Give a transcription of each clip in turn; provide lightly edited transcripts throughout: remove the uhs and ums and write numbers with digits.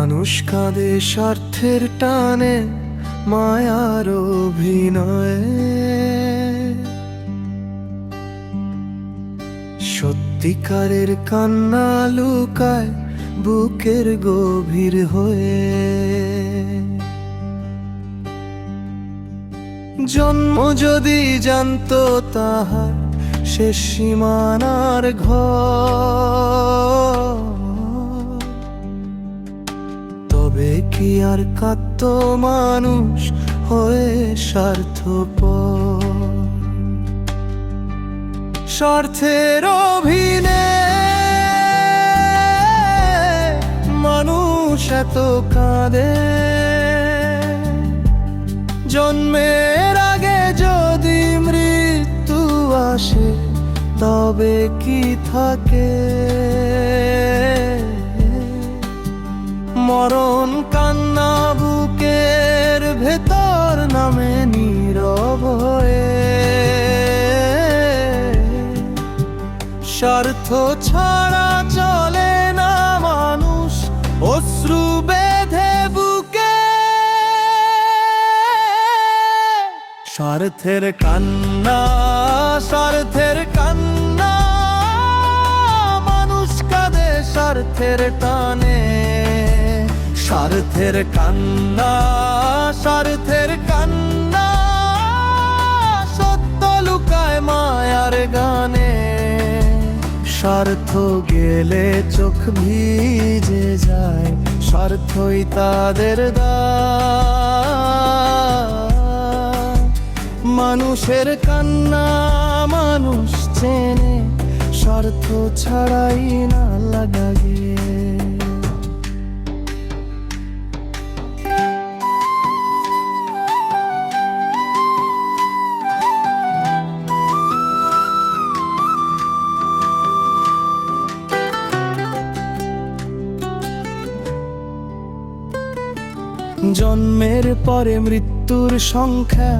মানুষ কাঁদে স্বার্থের টানে, মায়ার অভিনয়ে। সত্যিকারের কান্না লুকায় বুকের গভীর হয়ে। জন্ম যদি জানতো তাহার শেষ সীমানার ঘর, তবে কি আর কাঁদত মানুষ হয়ে স্বার্থপর। স্বার্থের অভিনয়ে মানুষ এত কাঁদে। জন্মের আগে যদি মৃত্যু আসে, তবে কি থাকে মরণ কান্না বুকের ভেতর নামে নীরব হয়ে। স্বার্থ ছাড়া চলে না মানুষ, অশ্রু বেঁধে বুকে। স্বার্থের কান্না, স্বার্থের কান্না, মানুষ কাঁদে স্বার্থের টানে। স্বার্থের কান্না, স্বার্থের কান্না, সত্য লুকায় মায়ার গানে। স্বার্থ গেলে চোখ ভিজে যায়, স্বার্থই তাদের দায়। মানুষের কান্না মানুষ চেনে, স্বার্থ ছাড়াই না লাগে। জন্মের পরে মৃত্যুর সংখ্যা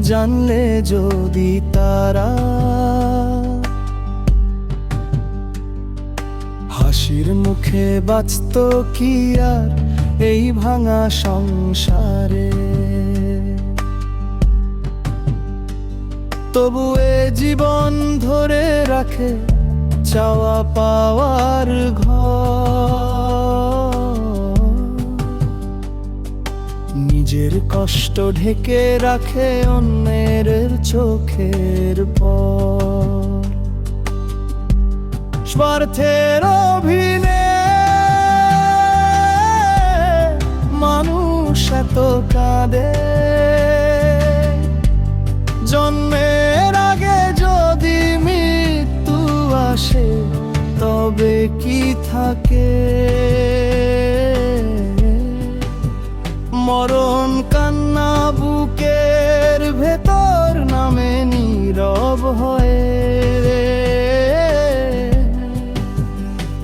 জানলে যদি তারা, হাসির মুখে বাঁচত কি আর এই ভাঙা সংসারে। তবু এ জীবন ধরে রাখে চাওয়া পাওয়ার ঘর। নিজের কষ্ট ঢেকে রাখে অন্যের চোখের পর। স্বার্থের অভিনয়ে মানুষ এত কাঁদে। জন্মের আগে যদি মৃত্যু আসে, তবে কি থাকে মরণ কান্না বুকের ভেতর নামে নীরব হয়ে।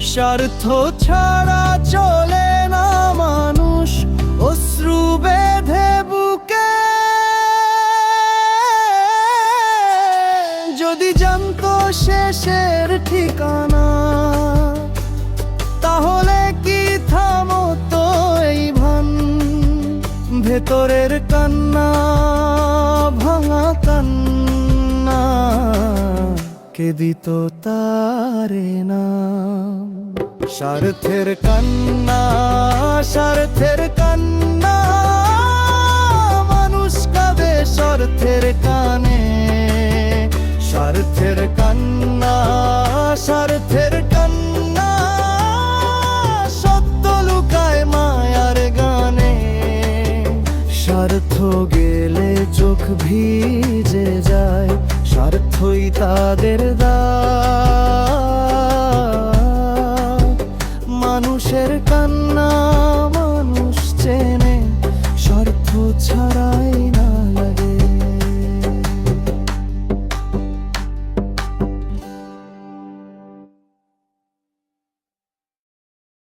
স্বার্থ ছাড়া চলে না মানুষ, অশ্রু বেঁধে বুকে। যদি জানতো শেষের ঠিকানা, তাহলে কি থামতো এই ভান। ভেতরের কান্না ভাঙা কান্না, কে দিত তারে না। স্বার্থের কান্না, স্বার্থের কান্না, মানুষ কাঁদে স্বার্থের টানে। স্বার্থের কান্না, স্বার্থের কান্না, সত্য লুকায় মায়ার গানে। স্বার্থ গেলে চোখ ভিজে যায়, স্বার্থই তাদের দায়। মানুষের কান্না